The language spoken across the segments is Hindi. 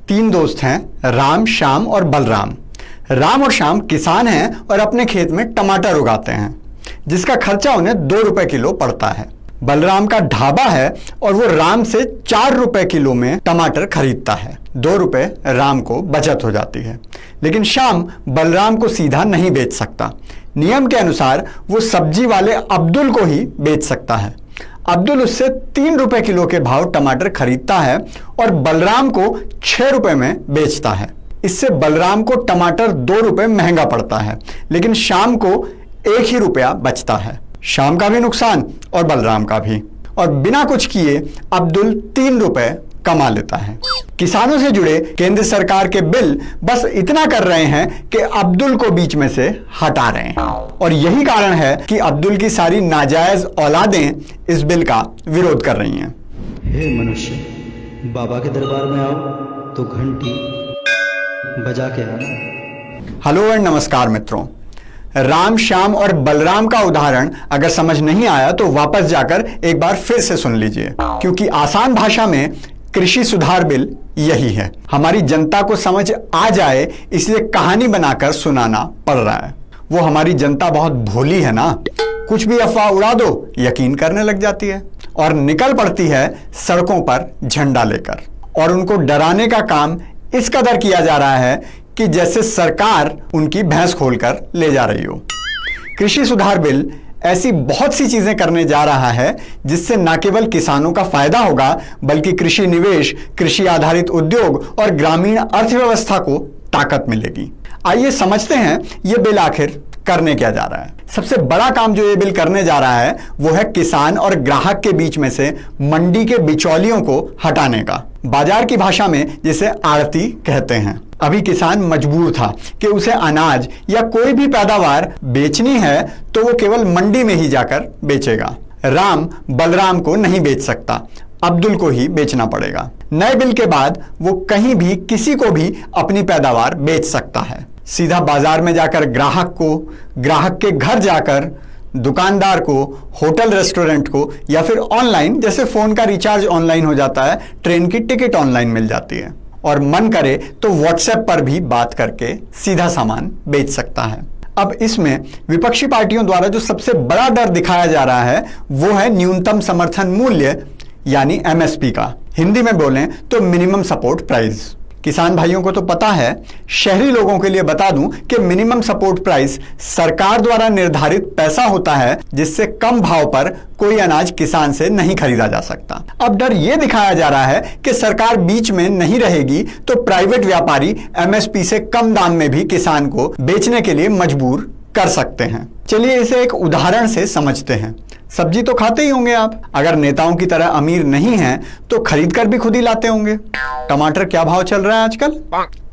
तीन दोस्त हैं, राम, श्याम और बलराम। राम और श्याम किसान हैं और अपने खेत में टमाटर उगाते हैं, जिसका खर्चा उन्हें 2 रुपए किलो पड़ता है। बलराम का ढाबा है और वो राम से 4 रुपए किलो में टमाटर खरीदता है। 2 रुपए राम को बचत हो जाती है। लेकिन श्याम बलराम को सीधा नहीं बेच सकता। नियम के अनुसार वो सब्जी वाले अब्दुल को ही बेच सकता है। अब्दुल उससे 3 रुपए किलो के भाव टमाटर खरीदता है और बलराम को 6 रुपए में बेचता है। इससे बलराम को टमाटर 2 रुपए महंगा पड़ता है, लेकिन श्याम को 1 ही रुपया बचता है। श्याम का भी नुकसान और बलराम का भी। और बिना कुछ किए अब्दुल 3 रुपए कमा लेता है। किसानों से जुड़े केंद्र सरकार के बिल बस इतना कर रहे हैं कि अब्दुल को बीच में से हटा रहे हैं। और यही कारण है कि अब्दुल की सारी नाजायज औलादें इस बिल का विरोध कर रही हैं। हे मनुष्य, बाबा के दरबार में आओ तो घंटी बजा के आना। हेलो और नमस्कार मित्रों। राम, श्याम और बलराम का उदाहरण अगर समझ नहीं आया तो वापस जाकर एक बार फिर से सुन लीजिए, क्योंकि आसान भाषा में कृषि सुधार बिल यही है। हमारी जनता को समझ आ जाए इसलिए कहानी बनाकर सुनाना पड़ रहा है। वो हमारी जनता बहुत भोली है ना, कुछ भी अफवाह उड़ा दो यकीन करने लग जाती है और निकल पड़ती है सड़कों पर झंडा लेकर। और उनको डराने का काम इस कदर किया जा रहा है कि जैसे सरकार उनकी भैंस खोलकर ले जा रही हो। कृषि सुधार बिल ऐसी बहुत सी चीजें करने जा रहा है जिससे न केवल किसानों का फायदा होगा, बल्कि कृषि निवेश, कृषि आधारित उद्योग और ग्रामीण अर्थव्यवस्था को ताकत मिलेगी। आइए समझते हैं ये बिल आखिर करने क्या जा रहा है। सबसे बड़ा काम जो ये बिल करने जा रहा है वो है किसान और ग्राहक के बीच में से मंडी के बिचौलियों को हटाने का। बाजार की भाषा में जिसे आड़ती कहते हैं। अभी किसान मजबूर था कि उसे अनाज या कोई भी पैदावार बेचनी है तो वो केवल मंडी में ही जाकर बेचेगा। राम बलराम को नहीं बेच सकता, अब्दुल को ही बेचना पड़ेगा। नए बिल के बाद वो कहीं भी किसी को भी अपनी पैदावार बेच सकता है। सीधा बाजार में जाकर ग्राहक को, ग्राहक के घर जाकर दुकानदार को, होटल रेस्टोरेंट को, या फिर ऑनलाइन, जैसे फोन का रिचार्ज ऑनलाइन हो जाता है, ट्रेन की टिकट ऑनलाइन मिल जाती है, और मन करे तो व्हाट्सएप पर भी बात करके सीधा सामान बेच सकता है। अब इसमें विपक्षी पार्टियों द्वारा जो सबसे बड़ा डर दिखाया जा रहा है वो है न्यूनतम समर्थन मूल्य यानी एमएसपी का। हिंदी में बोलें तो मिनिमम सपोर्ट प्राइस। किसान भाइयों को तो पता है, शहरी लोगों के लिए बता दूं कि मिनिमम सपोर्ट प्राइस सरकार द्वारा निर्धारित पैसा होता है जिससे कम भाव पर कोई अनाज किसान से नहीं खरीदा जा सकता। अब डर यह दिखाया जा रहा है कि सरकार बीच में नहीं रहेगी तो प्राइवेट व्यापारी एमएसपी से कम दाम में भी किसान को बेचने के लिए मजबूर कर सकते हैं। चलिए इसे एक उदाहरण से समझते हैं। सब्जी तो खाते ही होंगे आप, अगर नेताओं की तरह अमीर नहीं हैं तो खरीद कर भी खुद ही लाते होंगे। टमाटर क्या भाव चल रहा है आजकल?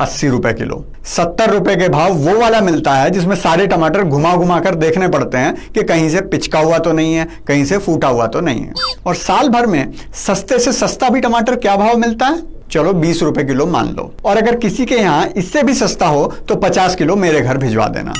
80 रुपए किलो। 70 रुपए के भाव वो वाला मिलता है जिसमें सारे टमाटर घुमा घुमा कर देखने पड़ते हैं कि कहीं से पिचका हुआ तो नहीं है, कहीं से फूटा हुआ तो नहीं है। और साल भर में सस्ते से सस्ता भी टमाटर क्या भाव मिलता है? चलो 20 रुपए किलो मान लो। और अगर किसी के यहाँ इससे भी सस्ता हो तो 50 किलो मेरे घर भिजवा देना।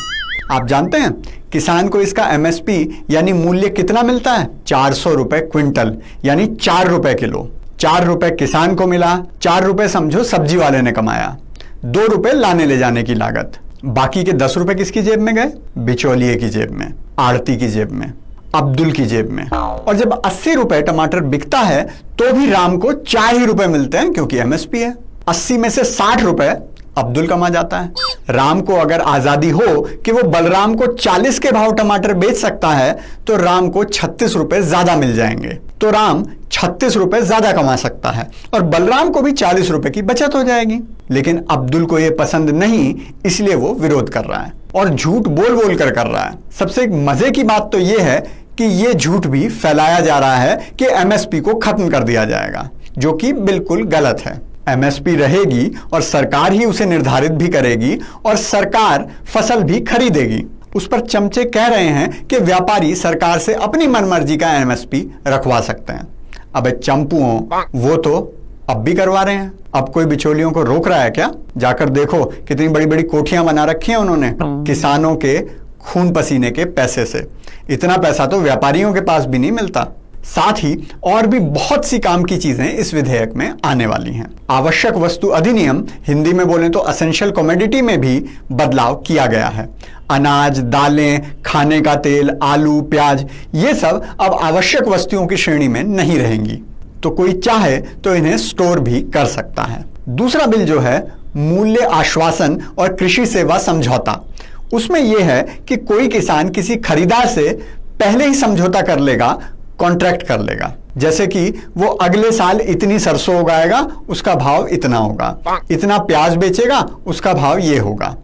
आप जानते हैं किसान को इसका एमएसपी यानी मूल्य कितना मिलता है? 400 रुपए क्विंटल, यानी 4 रुपए किलो। 4 रुपए किसान को मिला, 4 रुपए समझो सब्जी वाले ने कमाया, 2 रुपए लाने ले जाने की लागत। बाकी के 10 रुपए किसकी जेब में गए? बिचौलिए की जेब में, आड़ती की जेब में, अब्दुल की जेब में। और जब 80 रुपए टमाटर बिकता है तो भी राम को 4 ही रुपए मिलते हैं क्योंकि एमएसपी है। 80 में से 60 रुपए अब्दुल कमा जाता है। राम को अगर आजादी हो कि वो बलराम को 40 के भाव टमाटर बेच सकता है तो राम को 36 रुपए ज्यादा मिल जाएंगे, तो राम 36 रुपए ज्यादा कमा सकता है और बलराम को भी 40 रुपए की बचत हो जाएगी। लेकिन अब्दुल को यह पसंद नहीं, इसलिए वो विरोध कर रहा है और झूठ बोल बोल कर रहा है। सबसे मजे की बात तो यह है कि यह झूठ भी फैलाया जा रहा है कि एमएसपी को खत्म कर दिया जाएगा, जो कि बिल्कुल गलत है। एमएसपी रहेगी और सरकार ही उसे निर्धारित भी करेगी और सरकार फसल भी खरीदेगी। उस पर चमचे कह रहे हैं कि व्यापारी सरकार से अपनी मनमर्जी का एमएसपी रखवा सकते हैं। अबे चंपुओं, वो तो अब भी करवा रहे हैं। अब कोई बिचौलियों को रोक रहा है क्या? जाकर देखो कितनी बड़ी बड़ी कोठियां बना रखी हैं उन्होंने किसानों के खून पसीने के पैसे से। इतना पैसा तो व्यापारियों के पास भी नहीं मिलता। साथ ही और भी बहुत सी काम की चीजें इस विधेयक में आने वाली हैं। आवश्यक वस्तु अधिनियम, हिंदी में बोलें तो असेंशियल कमोडिटी, में भी बदलाव किया गया है। अनाज, दालें, खाने का तेल, आलू, प्याज, ये सब अब आवश्यक वस्तुओं की श्रेणी में नहीं रहेंगी, तो कोई चाहे तो इन्हें स्टोर भी कर सकता है। दूसरा बिल जो है मूल्य आश्वासन और कृषि सेवा समझौता, उसमें यह है कि कोई किसान किसी खरीदार से पहले ही समझौता कर लेगा, कॉन्ट्रैक्ट कर लेगा, जैसे कि वो अगले साल इतनी सरसों उगाएगा, उसका भाव इतना होगा, इतना प्याज बेचेगा, उसका भाव ये होगा,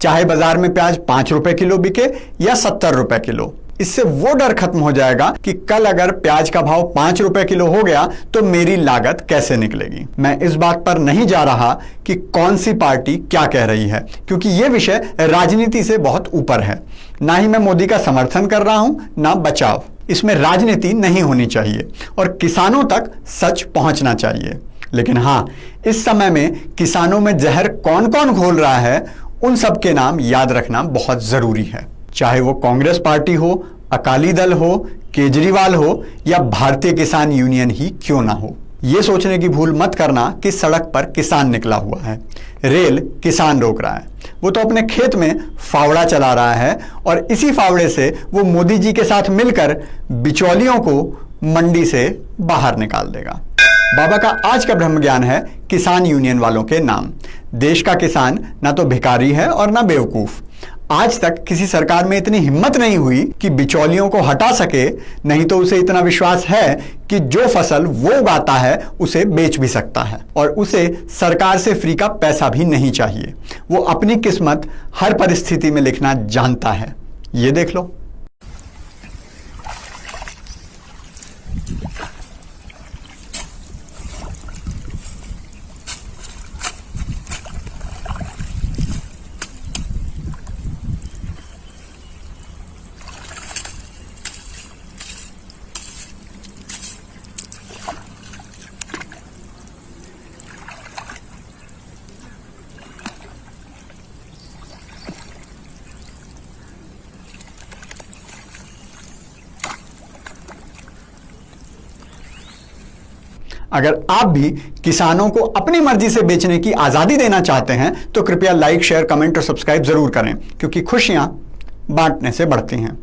चाहे बाजार में प्याज 5 रुपए किलो बिके या 70 रुपए किलो। इससे वो डर खत्म हो जाएगा कि कल अगर प्याज का भाव 5 रुपए किलो हो गया तो मेरी लागत कैसे निकलेगी। मैं इस बात पर नहीं जा रहा कि कौन सी पार्टी क्या कह रही है, क्योंकि यह विषय राजनीति से बहुत ऊपर है। ना ही मैं मोदी का समर्थन कर रहा हूं, ना बचाव। इसमें राजनीति नहीं होनी चाहिए और किसानों तक सच पहुंचना चाहिए। लेकिन हां, इस समय में किसानों में जहर कौन कौन घोल रहा है, उन सब के नाम याद रखना बहुत जरूरी है। चाहे वो कांग्रेस पार्टी हो, अकाली दल हो, केजरीवाल हो या भारतीय किसान यूनियन ही क्यों ना हो। यह सोचने की भूल मत करना कि सड़क पर किसान निकला हुआ है, रेल किसान रोक रहा है। वो तो अपने खेत में फावड़ा चला रहा है और इसी फावड़े से वो मोदी जी के साथ मिलकर बिचौलियों को मंडी से बाहर निकाल देगा। बाबा का आज का ब्रह्म ज्ञान है किसान यूनियन वालों के नाम। देश का किसान ना तो भिखारी है और ना बेवकूफ। आज तक किसी सरकार में इतनी हिम्मत नहीं हुई कि बिचौलियों को हटा सके, नहीं तो उसे इतना विश्वास है कि जो फसल वो उगाता है उसे बेच भी सकता है और उसे सरकार से फ्री का पैसा भी नहीं चाहिए। वो अपनी किस्मत हर परिस्थिति में लिखना जानता है। ये देख लो। अगर आप भी किसानों को अपनी मर्जी से बेचने की आजादी देना चाहते हैं तो कृपया लाइक, शेयर, कमेंट और सब्सक्राइब जरूर करें, क्योंकि खुशियां बांटने से बढ़ती हैं।